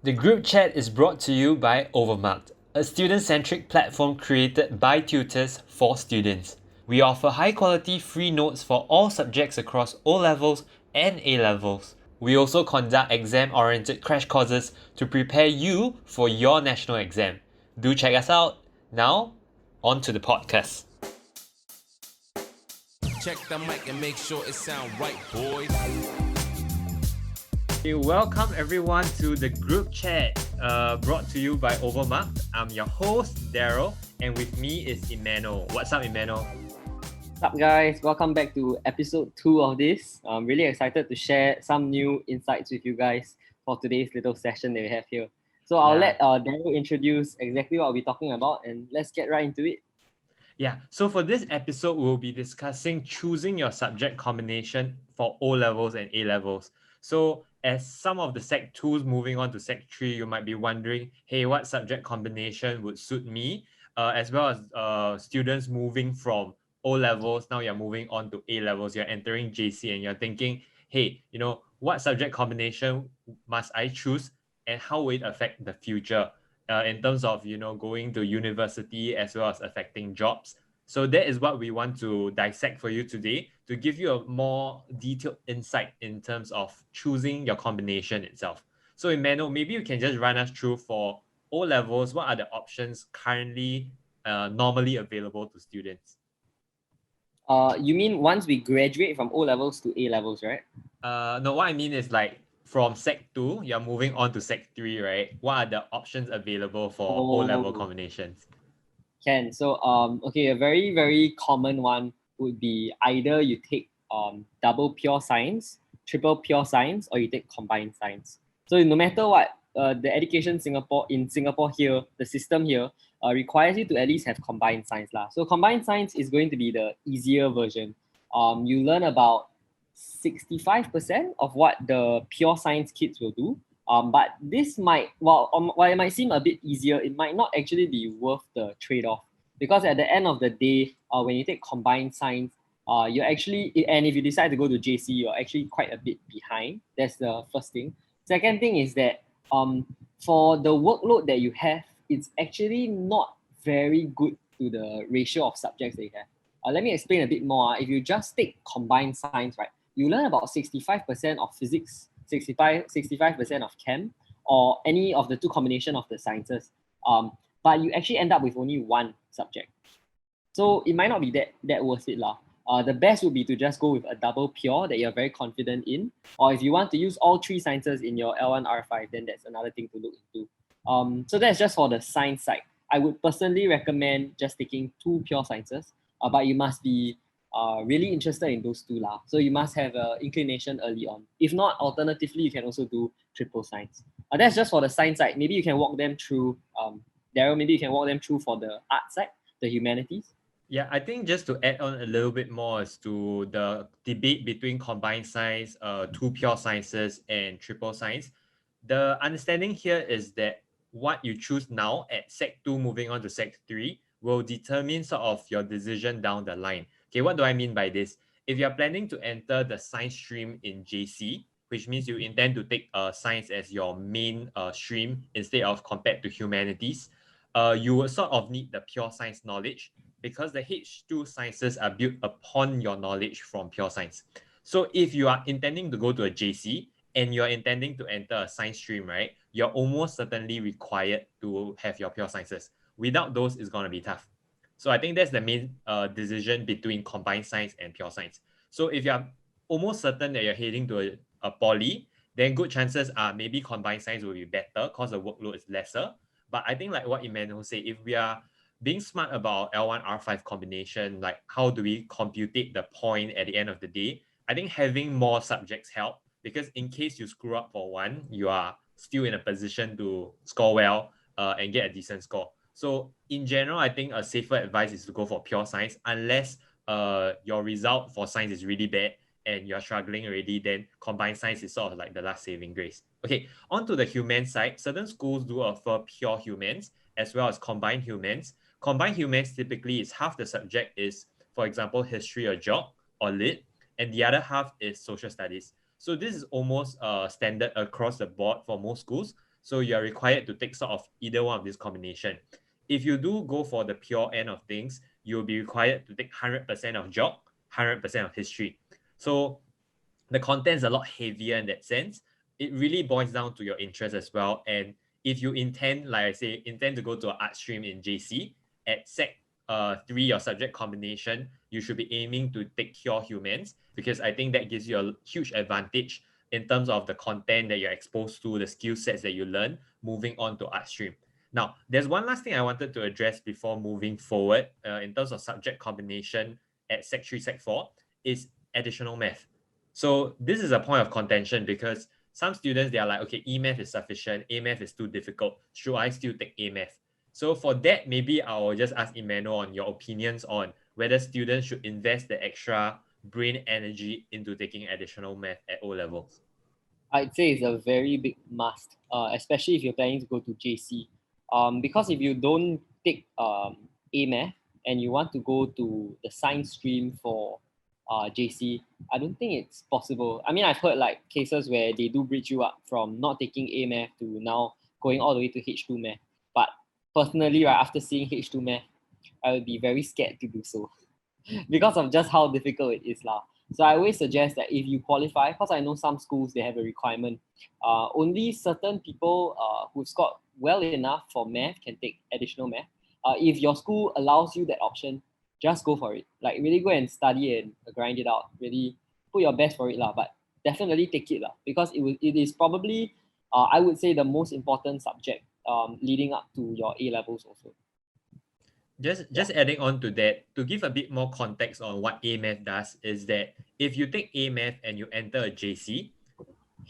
The group chat is brought to you by Overmarked, a student-centric platform created by tutors for students. We offer high-quality free notes for all subjects across O levels and A levels. We also conduct exam-oriented crash courses to prepare you for your national exam. Do check us out. Now, on to the podcast. Check the mic and make sure it sound right, boys. Okay, welcome everyone to the group chat brought to you by Overmarked. I'm your host, Darrell, and with me is Emmanuel. What's up, Emmanuel? What's up, guys? Welcome back to episode 2 of this. I'm really excited to share some new insights with you guys for today's little session that we have here. So I'll let Darrell introduce exactly what we're talking about, and let's get right into it. Yeah, so for this episode, we'll be discussing choosing your subject combination for O levels and A levels. So, as some of the Sec 2s moving on to Sec 3, you might be wondering, hey, what subject combination would suit me? As well as students moving from O levels, now you're moving on to A levels, you're entering JC and you're thinking, hey, what subject combination must I choose and how will it affect the future? In terms of going to university as well as affecting jobs. So that is what we want to dissect for you today to give you a more detailed insight in terms of choosing your combination itself. So Emmanuel, maybe you can just run us through for O levels, what are the options currently normally available to students? You mean once we graduate from O levels to A levels, right? No, what I mean is like from Sec 2, you're moving on to Sec 3, right? What are the options available for O level Oh, combinations? So okay, a very, very common one would be either you take double pure science, triple pure science, or you take combined science. So no matter what, the education Singapore here, the system here requires you to at least have combined science lah. So combined science is going to be the easier version. You learn about 65% of what the pure science kids will do. But this might, while it might seem a bit easier, it might not actually be worth the trade-off, because at the end of the day, when you take combined science, you're actually, and if you decide to go to JC, you're actually quite a bit behind. That's the first thing. Second thing is that for the workload that you have, it's actually not very good to the ratio of subjects that you have. Let me explain a bit more. If you just take combined science, right, you learn about 65% of physics, 65% of chem, or any of the two combination of the sciences. But you actually end up with only one subject. So it might not be that worth it lah. The best would be to just go with a double pure that you're very confident in. Or if you want to use all three sciences in your L1 R5, then that's another thing to look into. So that's just for the science side. I would personally recommend just taking two pure sciences, but you must be really interested in those two lah. So you must have an inclination early on. If not, alternatively, you can also do triple science. That's just for the science side. Maybe you can walk them through, Darrell, maybe you can walk them through for the art side, the humanities. Yeah, I think just to add on a little bit more as to the debate between combined science, two pure sciences, and triple science, the understanding here is that what you choose now at Sec 2 moving on to Sec 3 will determine sort of your decision down the line. Okay, what do I mean by this? If you're planning to enter the science stream in JC, which means you intend to take science as your main stream instead of compared to humanities, you will sort of need the pure science knowledge because the H2 sciences are built upon your knowledge from pure science. So if you are intending to go to a JC and you're intending to enter a science stream, right, you're almost certainly required to have your pure sciences. Without those, it's going to be tough. So I think that's the main decision between combined science and pure science. So if you're almost certain that you're heading to a poly, then good chances are maybe combined science will be better because the workload is lesser. But I think like what Emmanuel said, if we are being smart about L1 R5 combination, like how do we computate the point at the end of the day? I think having more subjects help because in case you screw up for one, you are still in a position to score well and get a decent score. So in general, I think a safer advice is to go for pure science unless your result for science is really bad and you're struggling already, then combined science is sort of like the last saving grace. Okay, on to the human side, certain schools do offer pure humans as well as combined humans. Combined humans typically is half the subject is, for example, history or geog or lit, and the other half is social studies. So this is almost standard across the board for most schools. So you're required to take sort of either one of this combination. If you do go for the pure end of things, you'll be required to take 100% of geog, 100% of history. So the content is a lot heavier in that sense. It really boils down to your interest as well. And if you intend, like I say, intend to go to an art stream in JC, at Sec 3, your subject combination, you should be aiming to take pure humans, because I think that gives you a huge advantage in terms of the content that you're exposed to, the skill sets that you learn moving on to art stream. Now, there's one last thing I wanted to address before moving forward in terms of subject combination at Sec 3, Sec 4 is additional math. So this is a point of contention because some students, they are like, okay, E-math is sufficient, A-math is too difficult. Should I still take A-math? So for that, maybe I'll just ask Emmanuel on your opinions on whether students should invest the extra brain energy into taking additional math at O levels. I'd say it's a very big must, especially if you're planning to go to JC. Because if you don't take A-math and you want to go to the science stream for JC, I don't think it's possible. I mean, I've heard like cases where they do bridge you up from not taking A-math to now going all the way to H2 math. But personally, right, after seeing H2 math, I would be very scared to do so because of just how difficult it is. So I always suggest that if you qualify, because I know some schools, they have a requirement, only certain people who've scored well enough for math can take additional math. If your school allows you that option, just go for it. Like really go and study and grind it out. Really put your best for it, but definitely take it, because it is probably, I would say, the most important subject leading up to your A levels also. Just adding on to that, to give a bit more context on what A-math does, is that if you take A-math and you enter a JC,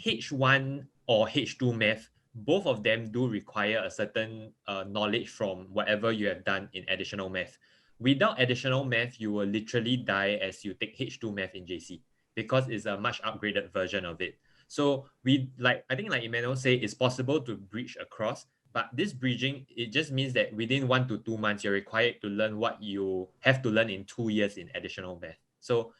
H1 or H2 math, both of them do require a certain knowledge from whatever you have done in additional math. Without additional math, you will literally die as you take H2 math in JC because it's a much upgraded version of it. So I think like Emmanuel said, it's possible to bridge across, but this bridging, it just means that within 1 to 2 months, you're required to learn what you have to learn in 2 years in additional math. So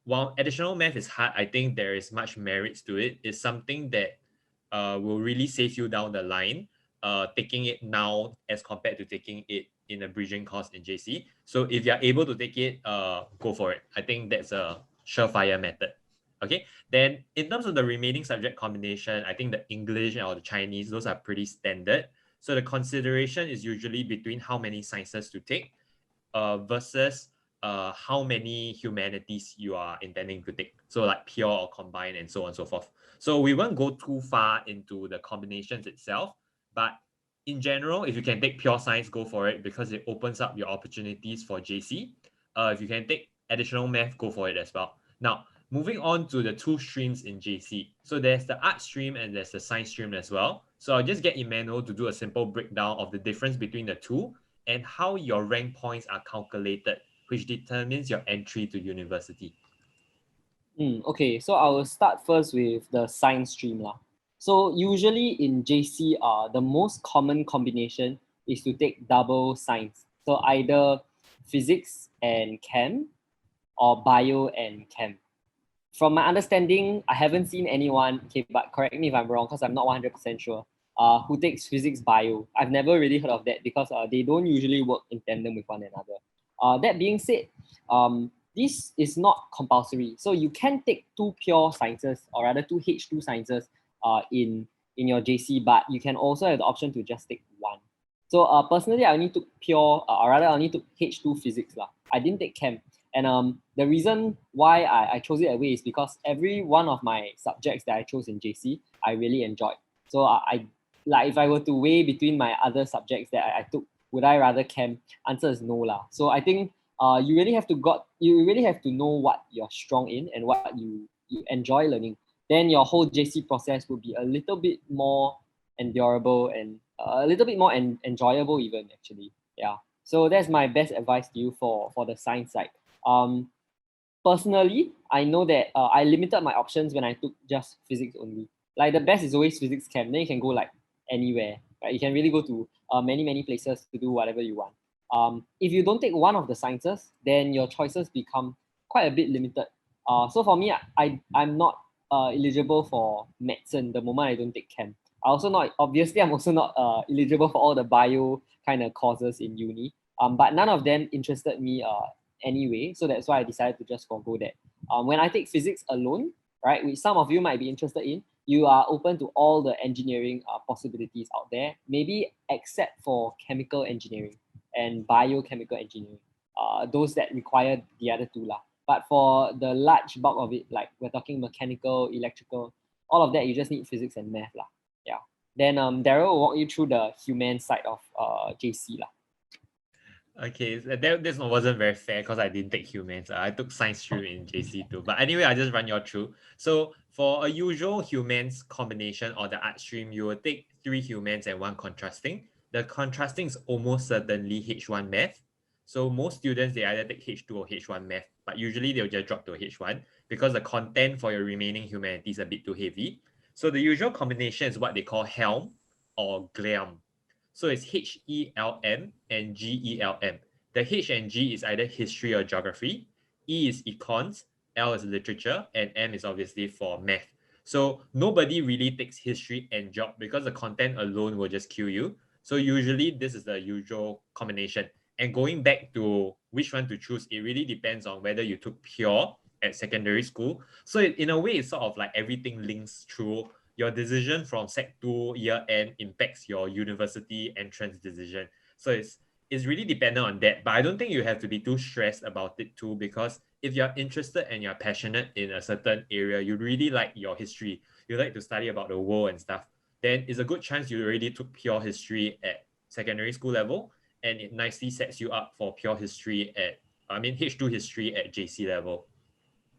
while additional math is hard, I think there is much merits to it. It's something that will really save you down the line, taking it now as compared to taking it in a bridging course in JC. So if you're able to take it, go for it. I think that's a surefire method. Okay, then in terms of the remaining subject combination, I think the English or the Chinese, those are pretty standard. So the consideration is usually between how many sciences to take versus how many humanities you are intending to take. So like pure or combined and so on and so forth. So we won't go too far into the combinations itself, but in general, if you can take pure science, go for it because it opens up your opportunities for JC. If you can take additional math, go for it as well. Now, moving on to the two streams in JC. So there's the art stream and there's the science stream as well. So I'll just get Emmanuel to do a simple breakdown of the difference between the two and how your rank points are calculated, which determines your entry to university. Okay, so I will start first with the science stream. So usually in JC, the most common combination is to take double science. So either physics and chem or bio and chem. From my understanding, I haven't seen anyone, okay, but correct me if I'm wrong because I'm not 100% sure, who takes physics bio. I've never really heard of that because they don't usually work in tandem with one another. That being said, this is not compulsory. So you can take two pure sciences or rather two H2 sciences in your JC, but you can also have the option to just take one. So personally, I only took pure, or rather I only took H2 physics. I didn't take chem. And the reason why I chose it that way is because every one of my subjects that I chose in JC, I really enjoyed. So I like if I were to weigh between my other subjects that I took, would I rather chem? Answer is no lah. So I think you really have to know what you're strong in and what you enjoy learning. Then your whole JC process will be a little bit more endurable and a little bit more enjoyable even actually. Yeah. So that's my best advice to you for the science side. Personally, I know that I limited my options when I took just physics only. Like the best is always physics chem. Then you can go like anywhere. Right? You can really go to many places to do whatever you want. If you don't take one of the sciences, then your choices become quite a bit limited. So for me, I'm not eligible for medicine the moment I don't take chem. I'm also not eligible for all the bio kind of courses in uni. But none of them interested me anyway. So that's why I decided to just forgo that. When I take physics alone, right, which some of you might be interested in, you are open to all the engineering possibilities out there, maybe except for chemical engineering and biochemical engineering. Those that require the other two lah. But for the large bulk of it, like we're talking mechanical, electrical, all of that, you just need physics and math lah. Yeah. Then Darrell will walk you through the human side of JC lah. Okay, so this one wasn't very fair because I didn't take humans. I took science stream in JC too. But anyway, I just run you through. So for a usual humans combination or the art stream, you will take 3 humans and 1 contrasting. The contrasting is almost certainly H1 math. So most students, they either take H2 or H1 math, but usually they'll just drop to H1 because the content for your remaining humanities is a bit too heavy. So the usual combination is what they call HELM or GLAM. So it's HELM and GELM. The H and G is either history or geography, E is econs, L is literature, and M is obviously for math. So nobody really takes history and geog because the content alone will just kill you. So usually this is the usual combination. And going back to which one to choose, it really depends on whether you took pure at secondary school. So in a way, it's sort of like everything links through. Your decision from Sec 2 year end impacts your university entrance decision. So it's really dependent on that. But I don't think you have to be too stressed about it too, because if you're interested and you're passionate in a certain area, you really like your history, you like to study about the world and stuff, then it's a good chance you already took pure history at secondary school level, and it nicely sets you up for pure history H2 history at JC level.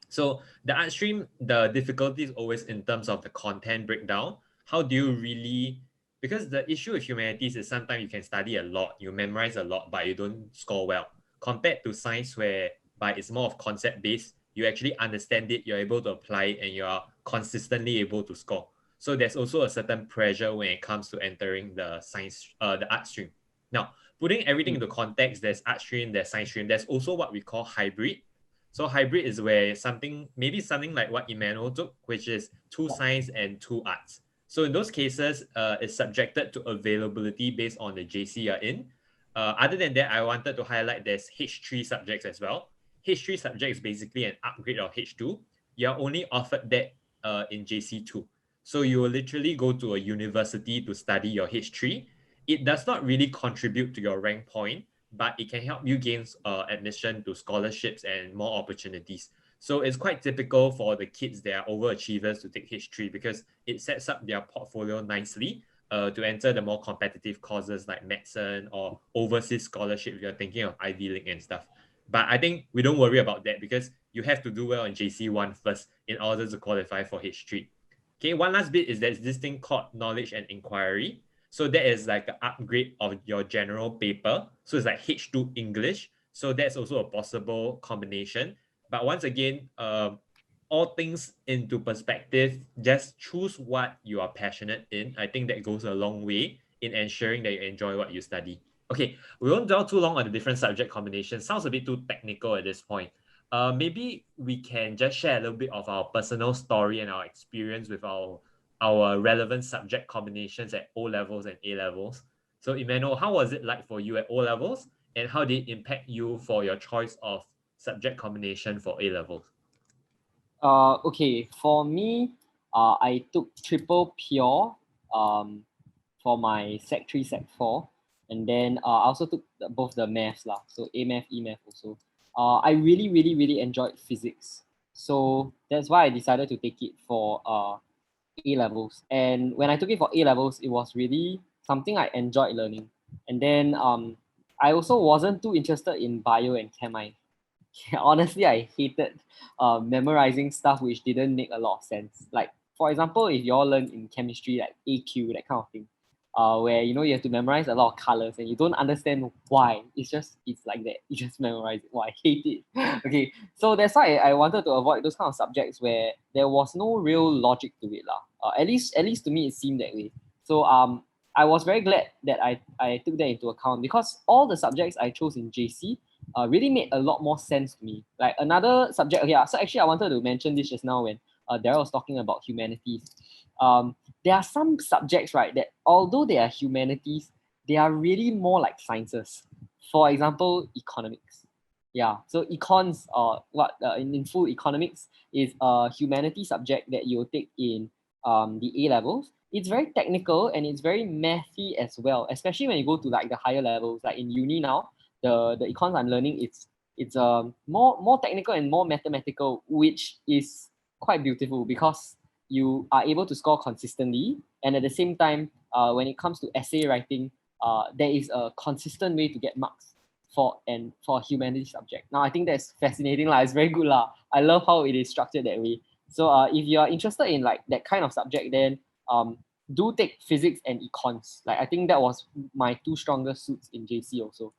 So the art stream, the difficulty is always in terms of the content breakdown. How do you really, because the issue with humanities is sometimes you can study a lot, you memorize a lot, but you don't score well. Compared to science, whereby it's more of concept based, you actually understand it, you're able to apply it, and you are consistently able to score. So there's also a certain pressure when it comes to entering the the art stream. Now, putting everything into context, there's art stream, there's science stream, there's also what we call hybrid. So hybrid is where maybe something like what Emmanuel took, which is 2 science and 2 arts. So in those cases, it's subjected to availability based on the JC you're in. Other than that, I wanted to highlight there's H3 subjects as well. H3 subject is basically an upgrade of H2. You're only offered that in JC2. So you will literally go to a university to study your H3. It does not really contribute to your rank point, but it can help you gain admission to scholarships and more opportunities. So it's quite typical for the kids that are overachievers to take H3 because it sets up their portfolio nicely to enter the more competitive courses like medicine or overseas scholarship if you're thinking of Ivy League and stuff. But I think we don't worry about that because you have to do well in JC1 first in order to qualify for H3. Okay, one last bit is there's this thing called knowledge and inquiry. So that is like an upgrade of your general paper. So it's like H2 English. So that's also a possible combination. But once again, all things into perspective, just choose what you are passionate in. I think that goes a long way in ensuring that you enjoy what you study. Okay, we won't dwell too long on the different subject combinations. Sounds a bit too technical at this point. Maybe we can just share a little bit of our personal story and our experience with our relevant subject combinations at O levels and A levels. So Emmanuel, how was it like for you at O levels, and how did it impact you for your choice of subject combination for A levels? Okay, for me, I took triple pure for my Sec 3, Sec 4. And then I also took both the maths lah. So A math, E math also. I really, really, really enjoyed physics. So that's why I decided to take it for A levels. And when I took it for A levels, it was really something I enjoyed learning. And then I also wasn't too interested in bio and chemi. Honestly, I hated memorizing stuff which didn't make a lot of sense. Like, for example, if you all learn in chemistry, like AQ, that kind of thing, where you have to memorize a lot of colors and you don't understand why. It's like that. You just memorize it. Oh, I hate it. Okay, so that's why I wanted to avoid those kind of subjects where there was no real logic to it, lah. At least to me, it seemed that way. So I was very glad that I took that into account because all the subjects I chose in JC really made a lot more sense to me. Like another subject, okay, so actually I wanted to mention this just now when Darrell was talking about humanities. There are some subjects, right, that although they are humanities, they are really more like sciences. For example, economics. Yeah, so econs, in full, economics is a humanity subject that you'll take in the A levels. It's very technical and it's very mathy as well, especially when you go to like the higher levels. Like in uni now, the econs I'm learning, it's more technical and more mathematical, which is quite beautiful because you are able to score consistently, and at the same time, when it comes to essay writing, there is a consistent way to get marks for a humanities subject. Now I think that's fascinating lah. It's very good lah. I love how it is structured that way. So if you are interested in like that kind of subject, then do take physics and econs. Like I think that was my two strongest suits in JC also.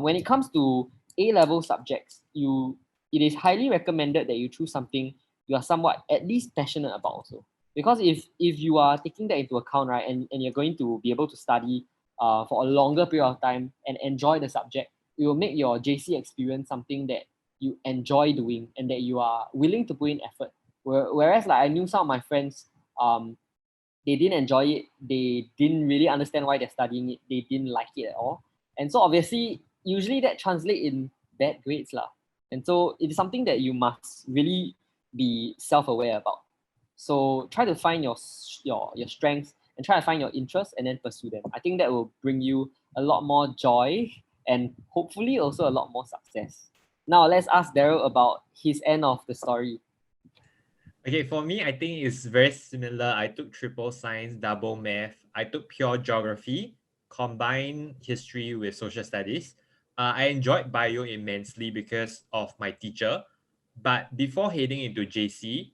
When it comes to A level subjects, it is highly recommended that you choose something you are somewhat at least passionate about also. Because if you are taking that into account, right, and you're going to be able to study for a longer period of time and enjoy the subject, it will make your JC experience something that you enjoy doing and that you are willing to put in effort. Whereas like I knew some of my friends, they didn't enjoy it. They didn't really understand why they're studying it. They didn't like it at all. And so obviously, usually that translates in bad grades lah. And so it is something that you must really be self-aware about. So try to find your strengths and try to find your interests and then pursue them. I think that will bring you a lot more joy and hopefully also a lot more success. Now let's ask Darrell about his end of the story. Okay, for me, I think it's very similar. I took triple science, double math. I took pure geography, combined history with social studies. I enjoyed bio immensely because of my teacher. But before heading into JC,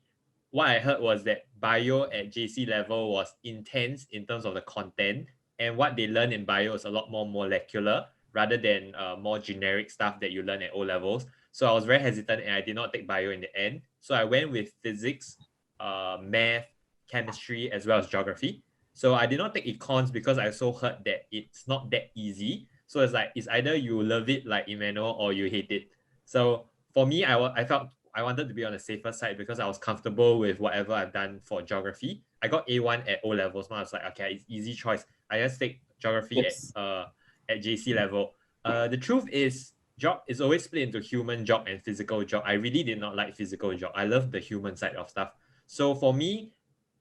what I heard was that bio at JC level was intense in terms of the content, and what they learn in bio is a lot more molecular rather than more generic stuff that you learn at O levels. So I was very hesitant and I did not take bio in the end. So I went with physics, math, chemistry, as well as geography. So I did not take econs because I also heard that it's not that easy. So it's like, it's either you love it like Emmanuel or you hate it. So for me, I felt I wanted to be on the safer side because I was comfortable with whatever I've done for geography. I got A1 at O levels. So I was like, okay, it's easy choice. I just take geography Yes. at JC level. The truth is, job is always split into human job and physical job. I really did not like physical job. I love the human side of stuff. So for me,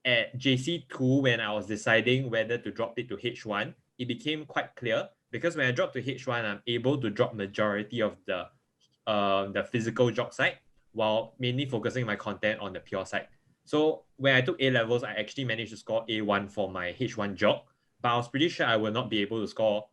at JC2, when I was deciding whether to drop it to H1, it became quite clear because when I dropped to H1, I'm able to drop majority of the physical job side while mainly focusing my content on the pure side. So when I took A levels, I actually managed to score A1 for my H1 job, but I was pretty sure I will not be able to score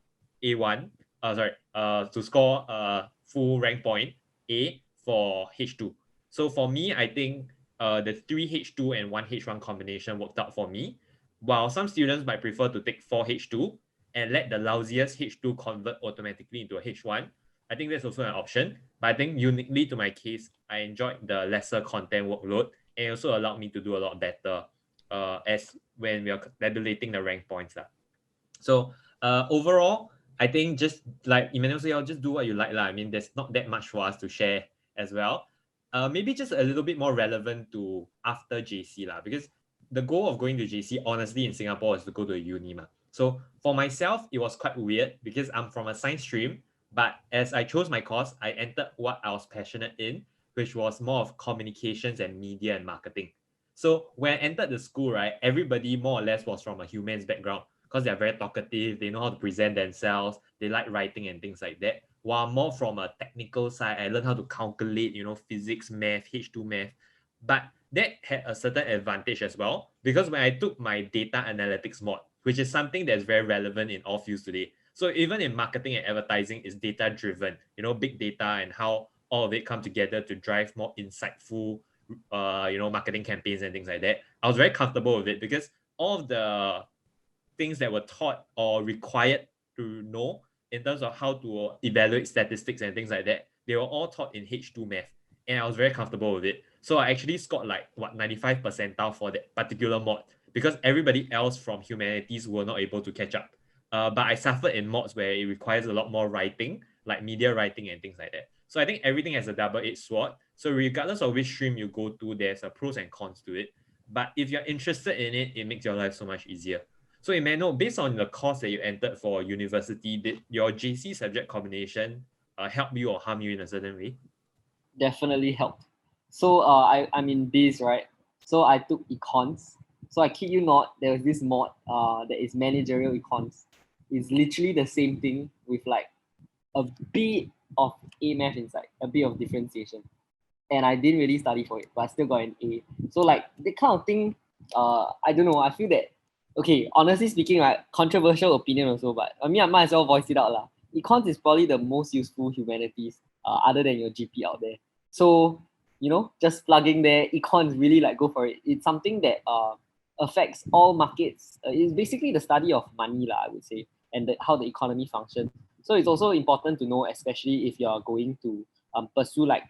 A1. To score a full rank point A for H2. So for me, I think the 3H2 and 1H1 combination worked out for me. While some students might prefer to take 4H2 and let the lousiest H2 convert automatically into a H1, I think that's also an option. But I think uniquely to my case, I enjoyed the lesser content workload and it also allowed me to do a lot better as when we are tabulating the rank points. So overall, I think just like Emmanuel said, I'll just do what you like. I mean, there's not that much for us to share as well. Maybe just a little bit more relevant to after JC, because the goal of going to JC, honestly, in Singapore is to go to a uni. So for myself, it was quite weird because I'm from a science stream, but as I chose my course, I entered what I was passionate in, which was more of communications and media and marketing. So when I entered the school, right, everybody more or less was from a humans background because they're very talkative, they know how to present themselves, they like writing and things like that. While more from a technical side, I learned how to calculate, physics, math, H2 math. But that had a certain advantage as well because when I took my data analytics mod, which is something that's very relevant in all fields today. So even in marketing and advertising, it's data driven, big data and how all of it come together to drive more insightful, marketing campaigns and things like that. I was very comfortable with it because all of the things that were taught or required to know in terms of how to evaluate statistics and things like that, they were all taught in H2 math. And I was very comfortable with it. So I actually scored 95 percentile for that particular mod because everybody else from humanities were not able to catch up. But I suffered in mods where it requires a lot more writing, like media writing and things like that. So I think everything has a double-edged sword. So regardless of which stream you go to, there's a pros and cons to it. But if you're interested in it, it makes your life so much easier. So Emmanuel, based on the course that you entered for university, did your JC subject combination help you or harm you in a certain way? Definitely helped. So I'm in biz, right? So I took econs. So I kid you not, there was this mod that is managerial econs. It's literally the same thing with like a bit of A math inside, a bit of differentiation. And I didn't really study for it, but I still got an A. So like the kind of thing, I don't know. I feel that okay, honestly speaking, right, controversial opinion also, but I mean I might as well voice it out lah. Econs is probably the most useful humanities, other than your GP out there. So just plugging there, econs really like go for it. It's something that affects all markets. It's basically the study of money lah, I would say, and how the economy functions. So it's also important to know, especially if you're going to pursue like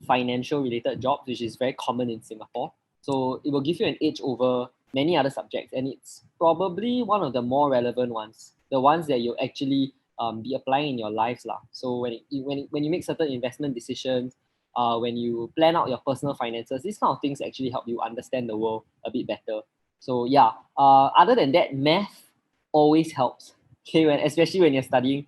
financial related jobs, which is very common in Singapore. So it will give you an edge over many other subjects, and it's probably one of the more relevant ones, the ones that you'll actually be applying in your lives lah. So when you make certain investment decisions, when you plan out your personal finances, these kind of things actually help you understand the world a bit better. So yeah, other than that, math always helps. Okay, especially when you're studying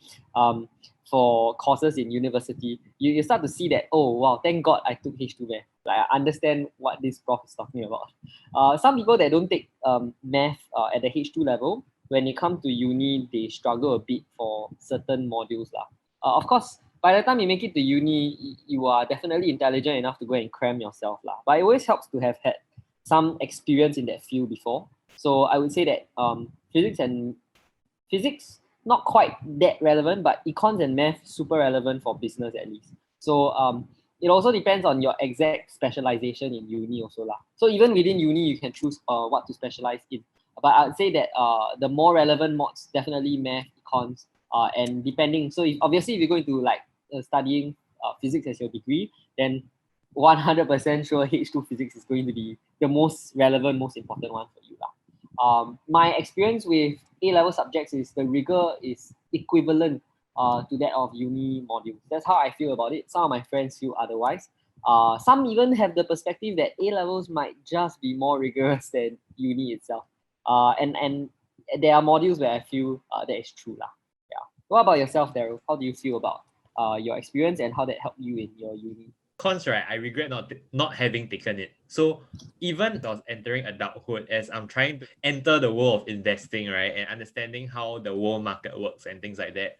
for courses in university, you start to see that, oh wow, thank God I took H2 math. Like I understand what this prof is talking about. Some people that don't take math at the H2 level, when it comes to uni, they struggle a bit for certain modules lah. Of course, by the time you make it to uni, you are definitely intelligent enough to go and cram yourself lah. But it always helps to have had some experience in that field before. So I would say that physics not quite that relevant, but econs and math super relevant for business at least. So it also depends on your exact specialization in uni also lah. So even within uni, you can choose what to specialize in. But I'd say that the more relevant mods definitely math, econs, and depending. So if you're going to like studying physics as your degree, then 100% sure H2 physics is going to be the most relevant, most important one for you lah. My experience with A-level subjects is the rigor is equivalent to that of uni modules. That's how I feel about it. Some of my friends feel otherwise. Some even have the perspective that A-levels might just be more rigorous than uni itself. And there are modules where I feel that is true lah. Yeah. What about yourself, Darrell? How do you feel about your experience and how that helped you in your uni? Cons, right? I regret not having taken it. So even as I was entering adulthood, as I'm trying to enter the world of investing, right, and understanding how the world market works and things like that,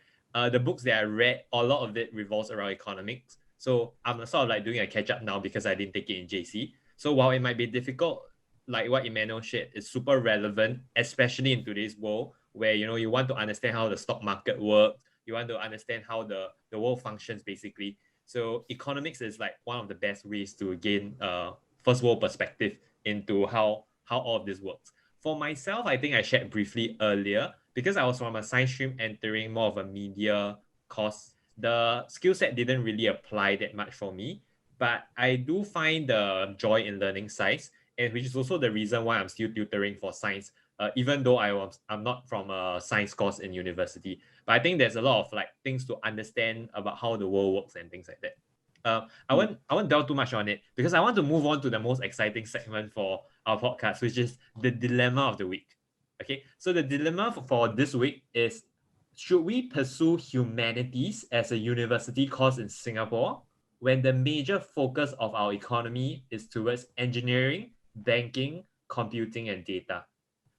the books that I read, a lot of it revolves around economics. So I'm sort of like doing a catch up now because I didn't take it in JC. So while it might be difficult, like what Emmanuel shared, it's super relevant, especially in today's world where you want to understand how the stock market works, you want to understand how the world functions basically. So economics is like one of the best ways to gain first world perspective into how all of this works. For myself, I think I shared briefly earlier, because I was from a science stream entering more of a media course, the skill set didn't really apply that much for me. But I do find the joy in learning science, and which is also the reason why I'm still tutoring for science, even though I'm not from a science course in university. But I think there's a lot of like things to understand about how the world works and things like that. I won't delve too much on it because I want to move on to the most exciting segment for our podcast, which is the dilemma of the week. Okay, so the dilemma for this week is: should we pursue humanities as a university course in Singapore when the major focus of our economy is towards engineering, banking, computing, and data?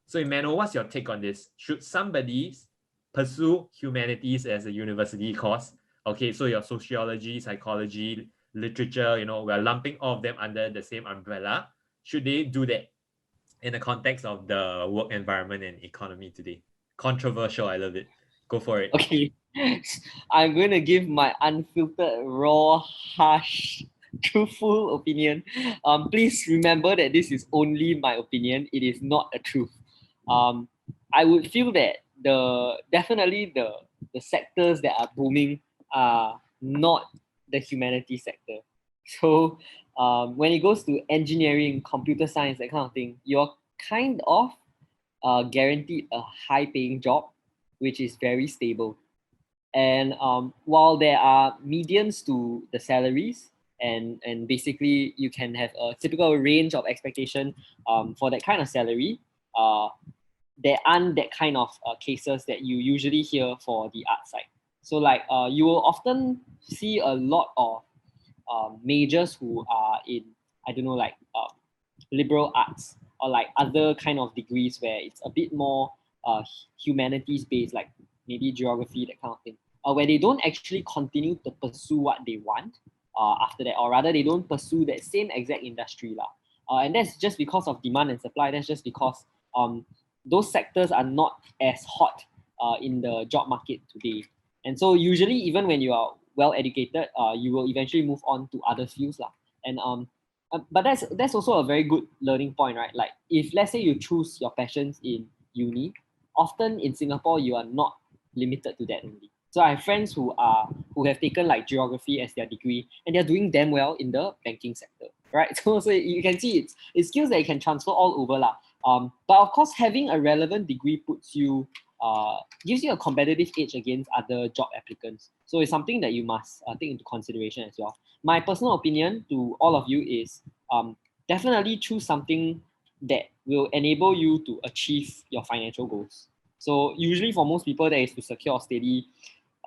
So Emmanuel, what's your take on this? Should somebody pursue humanities as a university course? Okay, so your sociology, psychology, literature, we're lumping all of them under the same umbrella. Should they do that in the context of the work environment and economy today? Controversial, I love it. Go for it. Okay, I'm going to give my unfiltered, raw, harsh, truthful opinion. Please remember that this is only my opinion. It is not a truth. I would feel that definitely the sectors that are booming are not the humanities sector. So when it goes to engineering, computer science, that kind of thing, you're kind of guaranteed a high-paying job, which is very stable. And while there are medians to the salaries, and basically you can have a typical range of expectation for that kind of salary, there aren't that kind of cases that you usually hear for the art side. So like you will often see a lot of majors who are in, I don't know, like liberal arts or like other kind of degrees where it's a bit more humanities based, like maybe geography, that kind of thing, where they don't actually continue to pursue what they want after that, or rather they don't pursue that same exact industry lah. And that's just because of demand and supply. That's just because those sectors are not as hot in the job market today. And so usually, even when you are well educated, you will eventually move on to other fields lah. And but that's also a very good learning point, right? Like if let's say you choose your passions in uni, often in Singapore you are not limited to that only. So I have friends who have taken like geography as their degree, and they're doing damn well in the banking sector, right? So you can see it's skills that you can transfer all over lah. But of course, having a relevant degree puts you gives you a competitive edge against other job applicants. So it's something that you must take into consideration as well. My personal opinion to all of you is definitely choose something that will enable you to achieve your financial goals. So usually for most people, that is to secure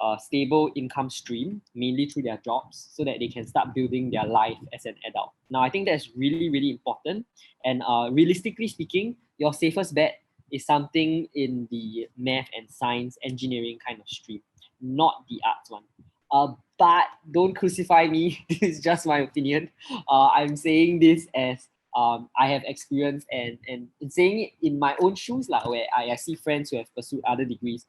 a stable income stream, mainly through their jobs, so that they can start building their life as an adult. Now, I think that's really, really important. And realistically speaking, your safest bet is something in the math and science engineering kind of stream, not the arts one. But don't crucify me. This is just my opinion. I'm saying this as I have experience, and in saying it in my own shoes, like, where I see friends who have pursued other degrees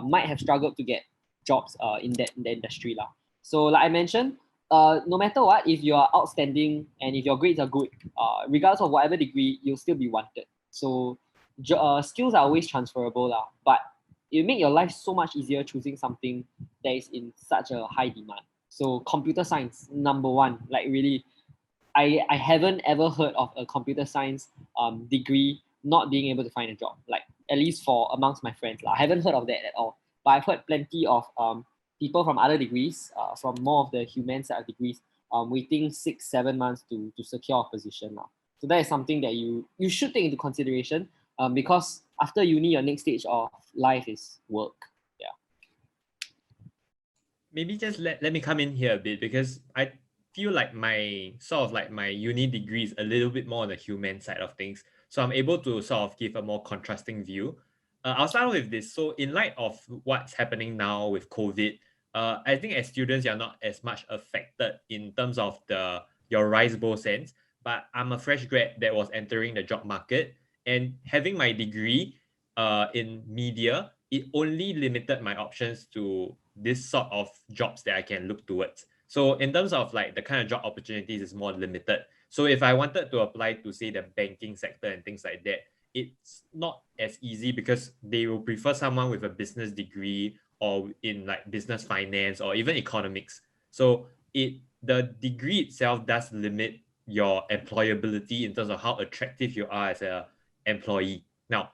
might have struggled to get jobs in the industry lah. So like I mentioned, no matter what, if you are outstanding and if your grades are good, regardless of whatever degree, you'll still be wanted. So skills are always transferable lah, but it make your life so much easier choosing something that is in such a high demand. So computer science, number one, like really, I haven't ever heard of a computer science degree not being able to find a job, like at least for amongst my friends lah. I haven't heard of that at all. But I've heard plenty of people from other degrees, from more of the human side of degrees, waiting 6-7 months to secure a position now. So that is something that you should take into consideration, because after uni, your next stage of life is work. Yeah. Maybe just let me come in here a bit, because I feel like my uni degree is a little bit more on the human side of things. So I'm able to sort of give a more contrasting view. I'll start with this. So in light of what's happening now with COVID, I think as students, you're not as much affected in terms of your rise bowl sense. But I'm a fresh grad that was entering the job market, and having my degree in media, it only limited my options to this sort of jobs that I can look towards. So in terms of like the kind of job opportunities is more limited. So if I wanted to apply to say the banking sector and things like that, it's not as easy, because they will prefer someone with a business degree or in like business finance or even economics. So the degree itself does limit your employability in terms of how attractive you are as an employee. Now,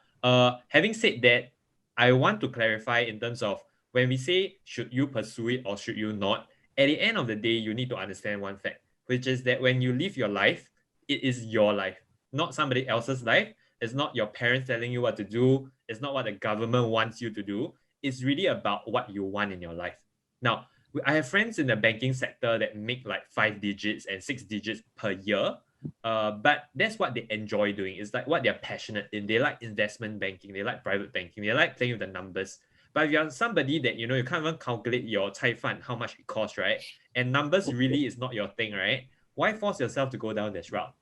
having said that, I want to clarify in terms of when we say should you pursue it or should you not, at the end of the day, you need to understand one fact, which is that when you live your life, it is your life, not somebody else's life. It's not your parents telling you what to do. It's not what the government wants you to do. It's really about what you want in your life. Now, I have friends in the banking sector that make like 5 digits and 6 digits per year. But that's what they enjoy doing. It's like what they're passionate in. They like investment banking. They like private banking. They like playing with the numbers. But if you're somebody that, you can't even calculate your cai fan, how much it costs, right? And numbers really is not your thing, right? Why force yourself to go down this route?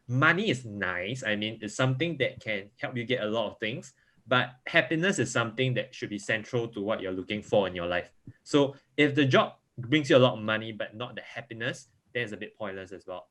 Money is nice. I mean, it's something that can help you get a lot of things, but happiness is something that should be central to what you're looking for in your life. So if the job brings you a lot of money, but not the happiness, then it's a bit pointless as well.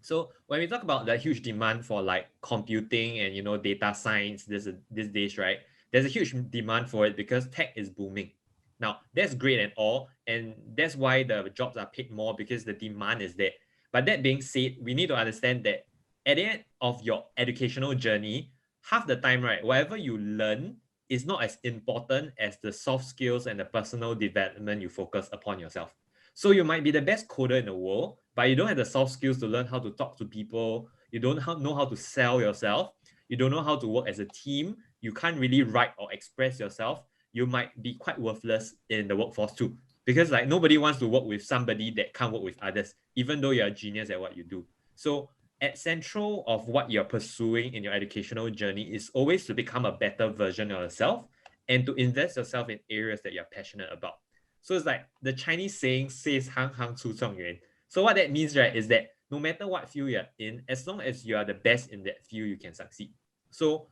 So when we talk about the huge demand for like computing and data science these days, right? There's a huge demand for it because tech is booming. Now that's great and all, and that's why the jobs are paid more, because the demand is there. But that being said, we need to understand that at the end of your educational journey, half the time, right, whatever you learn is not as important as the soft skills and the personal development you focus upon yourself. So you might be the best coder in the world, but you don't have the soft skills to learn how to talk to people. You don't know how to sell yourself. You don't know how to work as a team. You can't really write or express yourself. You might be quite worthless in the workforce too. Because like nobody wants to work with somebody that can't work with others, even though you're a genius at what you do. So at central of what you're pursuing in your educational journey is always to become a better version of yourself and to invest yourself in areas that you're passionate about. So it's like the Chinese saying says "行行出状元." So what that means, right, is that no matter what field you're in, as long as you are the best in that field, you can succeed. So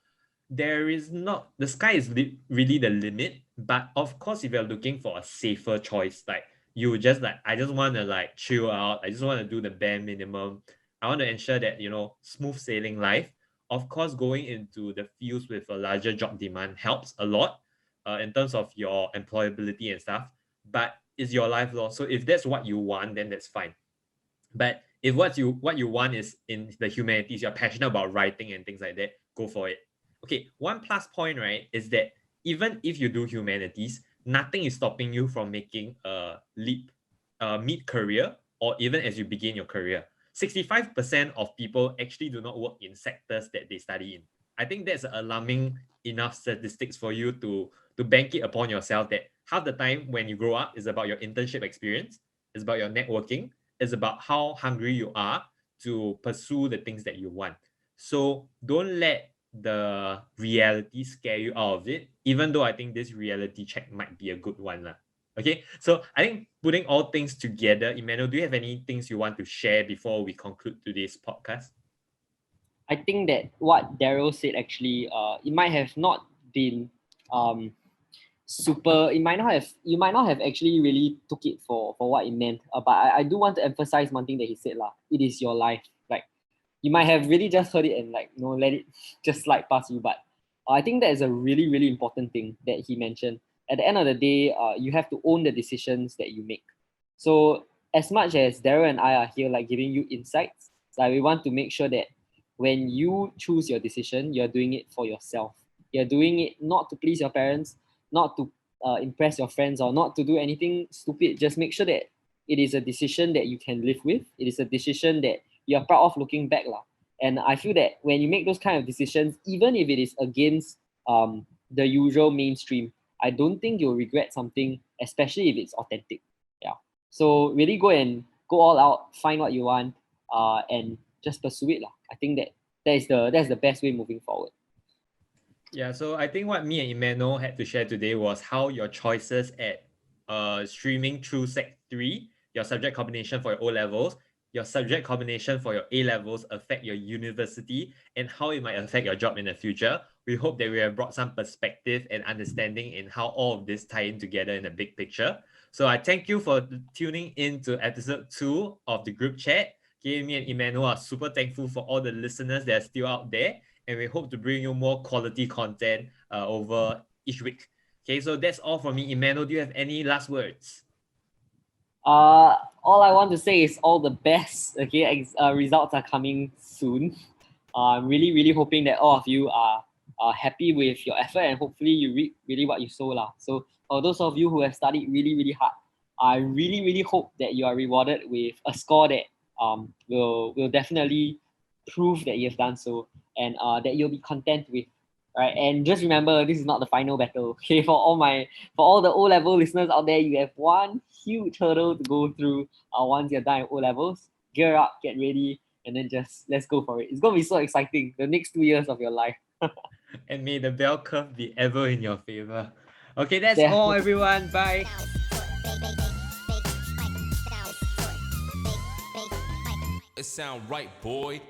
there is not, the sky is really the limit, but of course if you're looking for a safer choice, like you just like, I just want to like chill out, I just want to do the bare minimum, I want to ensure that, you know, smooth sailing life, of course going into the fields with a larger job demand helps a lot in terms of your employability and stuff, but it's your life law. So if that's what you want, then that's fine. But if what you want is in the humanities, you're passionate about writing and things like that, go for it. Okay, one plus point, right, is that even if you do humanities, nothing is stopping you from making a leap mid-career or even as you begin your career. 65% of people actually do not work in sectors that they study in. I think that's alarming enough statistics for you to bank it upon yourself that half the time when you grow up is about your internship experience, it's about your networking, it's about how hungry you are to pursue the things that you want. So don't let the reality scare you out of it, even though I think this reality check might be a good one. Okay, so I think putting all things together, Emmanuel, do you have any things you want to share before we conclude today's podcast? I think that what Darrell said actually, it might have not been super. It might not have. You might not have actually really took it for what it meant. But I do want to emphasize one thing that he said lah. It is your life. Like you might have really just heard it and like let it just slide past you. But I think that is a really really important thing that he mentioned. At the end of the day, you have to own the decisions that you make. So as much as Darrell and I are here like giving you insights, like we want to make sure that when you choose your decision, you're doing it for yourself. You're doing it not to please your parents, not to impress your friends, or not to do anything stupid. Just make sure that it is a decision that you can live with. It is a decision that you're proud of looking back. And I feel that when you make those kind of decisions, even if it is against the usual mainstream, I don't think you'll regret something, especially if it's authentic. Yeah. So really go all out, find what you want, and just pursue it. I think that's the best way moving forward. Yeah, so I think what me and Emmanuel had to share today was how your choices at streaming through Sec 3, your subject combination for your O-levels, your subject combination for your A-levels affect your university and how it might affect your job in the future. We hope that we have brought some perspective and understanding in how all of this tie in together in the big picture. So I thank you for tuning in to episode 2 of the group chat. Okay, me and Emmanuel are super thankful for all the listeners that are still out there, and we hope to bring you more quality content over each week. Okay, so that's all from me. Emmanuel, do you have any last words? All I want to say is all the best. Okay, results are coming soon. I'm really, really hoping that all of you are happy with your effort and hopefully you reap really what you sow. So for those of you who have studied really, really hard, I really, really hope that you are rewarded with a score that will definitely prove that you have done so and that you'll be content with. Right, and just remember, this is not the final battle. Okay, for all the O-level listeners out there, you have one huge hurdle to go through. Once you're done with O-levels, gear up, get ready, and then just let's go for it. It's gonna be so exciting. The next 2 years of your life. And may the bell curve be ever in your favor. Okay, that's all, everyone. Bye. It sound right, boy.